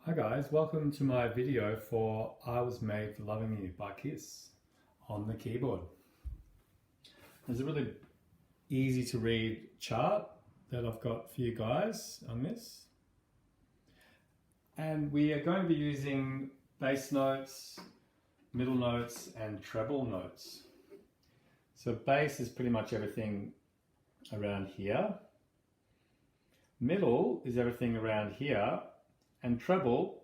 Hi guys, welcome to my video for I Was Made for Loving You by Kiss on the keyboard. There's a really easy to read chart that I've got for you guys on this. And we are going to be using bass notes, middle notes and treble notes. So bass is pretty much everything around here. Middle is everything around here. And treble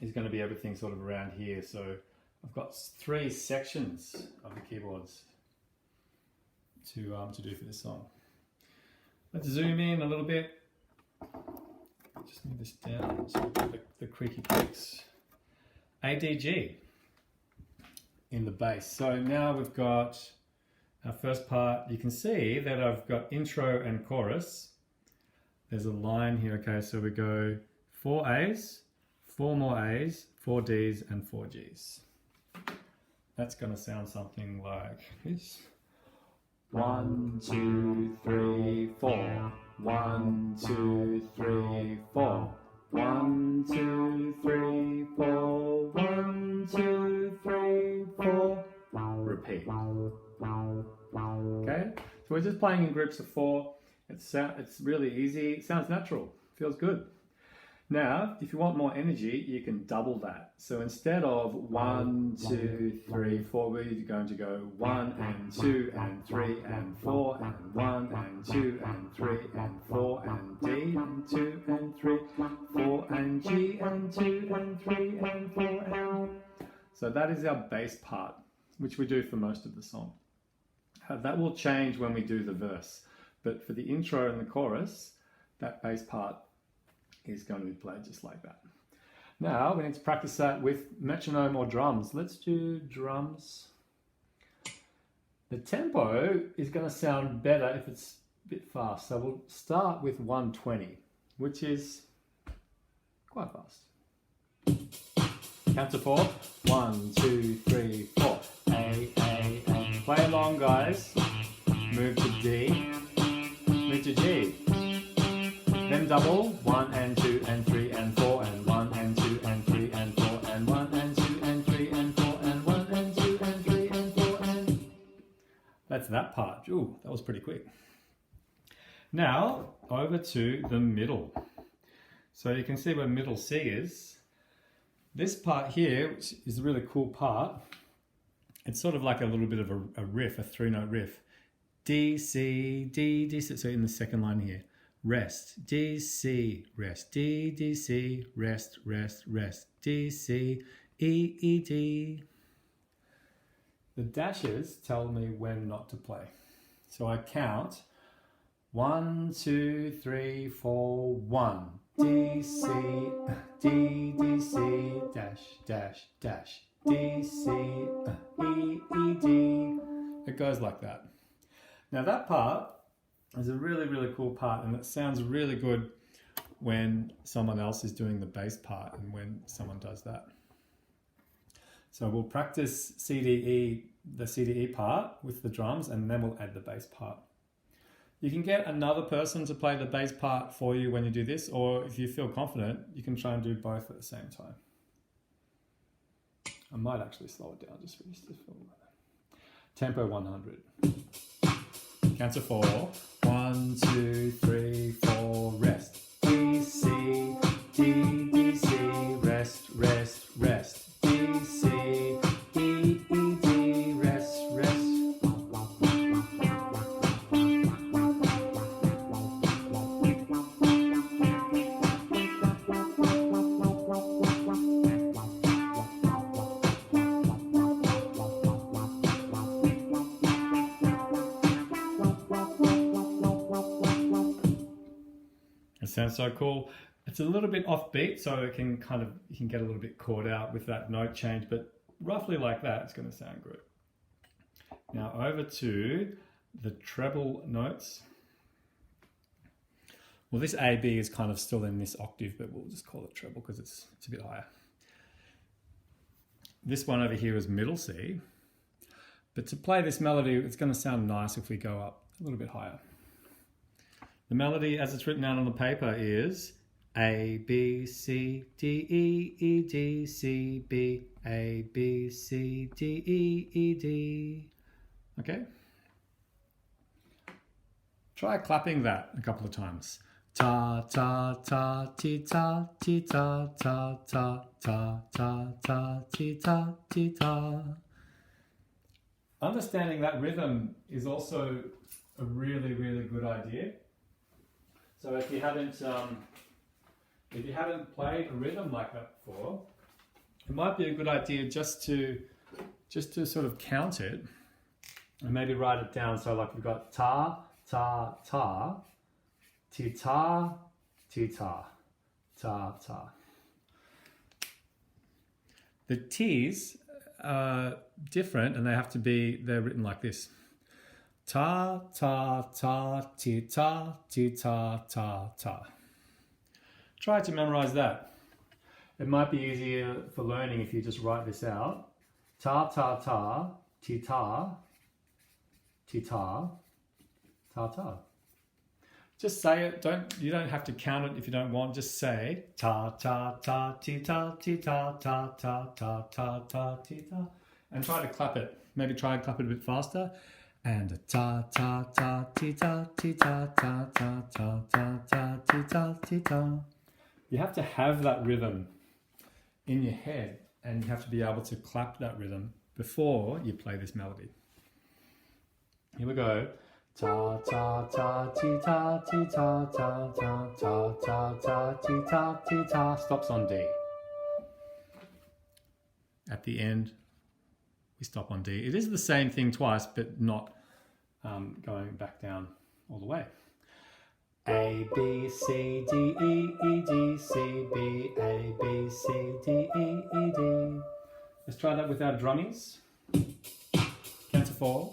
is going to be everything sort of around here. So I've got three sections of the keyboards to do for this song. Let's zoom in a little bit. Just move this down so we've got the creaky clicks. ADG in the bass. So now we've got our first part. You can see that I've got intro and chorus. There's a line here, okay, so we go 4 A's, 4 more A's, 4 D's and 4 G's. That's going to sound something like this. 1, 2, 3, 4. 1, 2, 3, 4. 1, 2, 3, 4. 1, 2, 3, 4. Repeat. Okay, so we're just playing in groups of 4. It's really easy. It sounds natural. Feels good. Now, if you want more energy, you can double that. So instead of 1, 2, 3, 4, we're going to go 1 and 2 and 3 and 4 and 1 and 2 and 3 and 4 and D and 2 and 3, 4 and G and 2 and 3 and 4 and... So that is our bass part, which we do for most of the song. That will change when we do the verse. But for the intro and the chorus, that bass part is going to be played just like that. Now we need to practice that with metronome or drums. Let's do drums. The tempo is going to sound better if it's a bit fast. So we'll start with 120, which is quite fast. Count to 4. 1, 2, 3, 4. A, A, A. Play along, guys. Move to D. Move to G. Then double 1 and 2 and 3 and 4 and 1 and 2 and 3 and 4 and 1 and 2 and 3 and 4 and 1 and 2 and 3 and 4 and... That's that part. Ooh, that was pretty quick. Now over to the middle. So you can see where middle C is. This part here, which is a really cool part, it's sort of like a little bit of a riff, a 3-note riff. D, C, D, D, C. So in the second line here. Rest, D, C, rest, D, D, C, rest, rest, rest, D, C, E, E, D. The dashes tell me when not to play. So I count 1, 2, 3, 4, 1. D, C, D, D, C, dash, dash, dash, D, C, E, E, D. It goes like that. Now that part is a really, really cool part, and it sounds really good when someone else is doing the bass part and when someone does that. So we'll practice the CDE part with the drums, and then we'll add the bass part. You can get another person to play the bass part for you when you do this, or if you feel confident, you can try and do both at the same time. I might actually slow it down just for this to feel like that. Tempo 100. Count to 4. 1, 2, 3, 4, rest. D, C, D, D, C, rest, rest, rest. D, C, E, E, D, rest, rest. It sounds so cool. It's a little bit offbeat, so it can you can get a little bit caught out with that note change, but roughly like that, it's going to sound good. Now over to the treble notes. Well, this A, B is kind of still in this octave, but we'll just call it treble because it's a bit higher. This one over here is middle C, but to play this melody, it's going to sound nice if we go up a little bit higher. The melody, as it's written out on the paper, is A, B, C, D, E, E, D, C, B, A, B, C, D, E, E, D. Okay? Try clapping that a couple of times. Ta, ta, ta, ti, ta, ti, ta, ta, ta, ta, ta, ta, ti, ta, ti, ta. Understanding that rhythm is also a really, really good idea. So if you haven't played a rhythm like that before, it might be a good idea just to sort of count it and maybe write it down. So like we've got ta, ta, ta, ti ta, ti ta, ta, ta. The T's are different and they're written like this. Ta, ta, ta, ti ta, ta, ta. Try to memorize that. It might be easier for learning if you just write this out. Ta, ta, ta, ti ta, ta, ta. Just say it. You don't have to count it if you don't want. Just say ta, ta, ta, ti ta, ta, ta, ta, ta, ti ta. And try to clap it. Maybe try and clap it a bit faster. And ta, ta, ta, ti ta, ta, ta, ta, ti ta. You have to have that rhythm in your head and you have to be able to clap that rhythm before you play this melody. Here we go. Ta, ta, ta, ti ta, ta, ta, ta, ti ta. Stops on D. At the end, we stop on D. It is the same thing twice, but not going back down all the way. A, B, C, D, E, E, D, C, B, A, B, C, D, E, E, D. Let's try that with our drummies. Count to 4.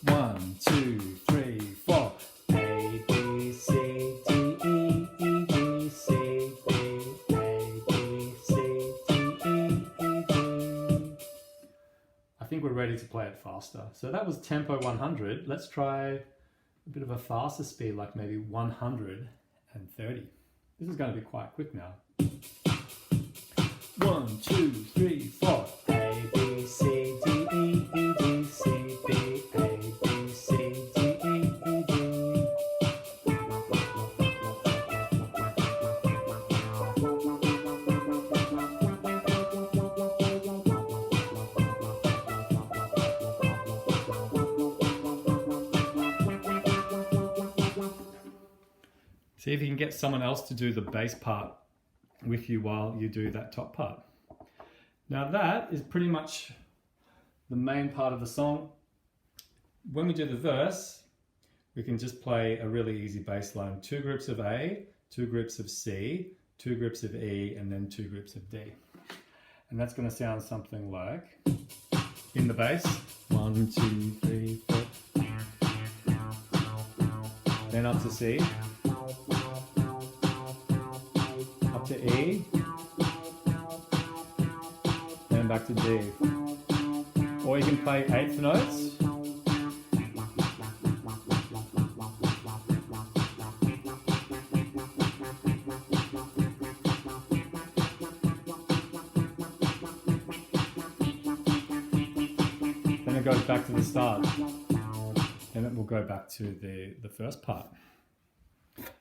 1, 2, 3, 4. A, B, C, D, E, E, D, C, B, A, B, C, D, E, E, D. I think we're ready to play it faster. So that was tempo 100. Let's try a bit of a faster speed, like maybe 130. This is going to be quite quick now. 1, 2, 3, 4. A, B, C, D, E, E, D, C, B, A, B, C, D, E, E, D. See if you can get someone else to do the bass part with you while you do that top part. Now that is pretty much the main part of the song. When we do the verse, we can just play a really easy bass line. 2 groups of A, 2 groups of C, 2 groups of E, and then 2 groups of D. And that's going to sound something like, in the bass, 1, 2, 3, 4. Then up to C. Up to E, then back to D. Or you can play 8th notes. Then it goes back to the start. Then it will go back to the first part.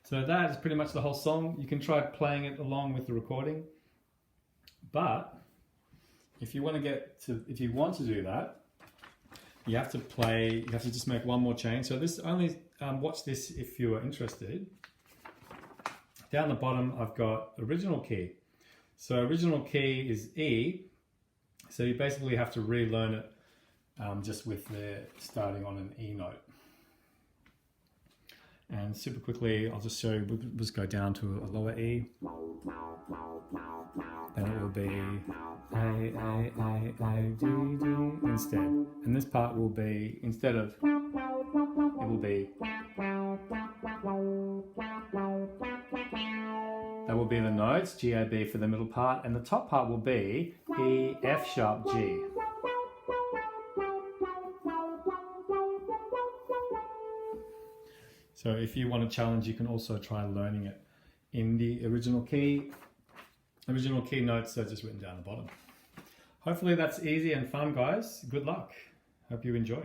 So that is pretty much the whole song. You can try playing it along with the recording. But if you want to do that, you have to just make one more change. So this only, watch this if you are interested. Down the bottom, I've got original key. So original key is E. So you basically have to relearn it just with starting on an E note. And super quickly, I'll just show you, we'll just go down to a lower E. Then it will be A, D, D instead. And this part will be, instead of, it will be, that will be the notes, G, A, B for the middle part. And the top part will be E, F sharp, G. So if you want a challenge, you can also try learning it in the original key. Original key notes are just written down the bottom. Hopefully that's easy and fun, guys. Good luck. Hope you enjoy.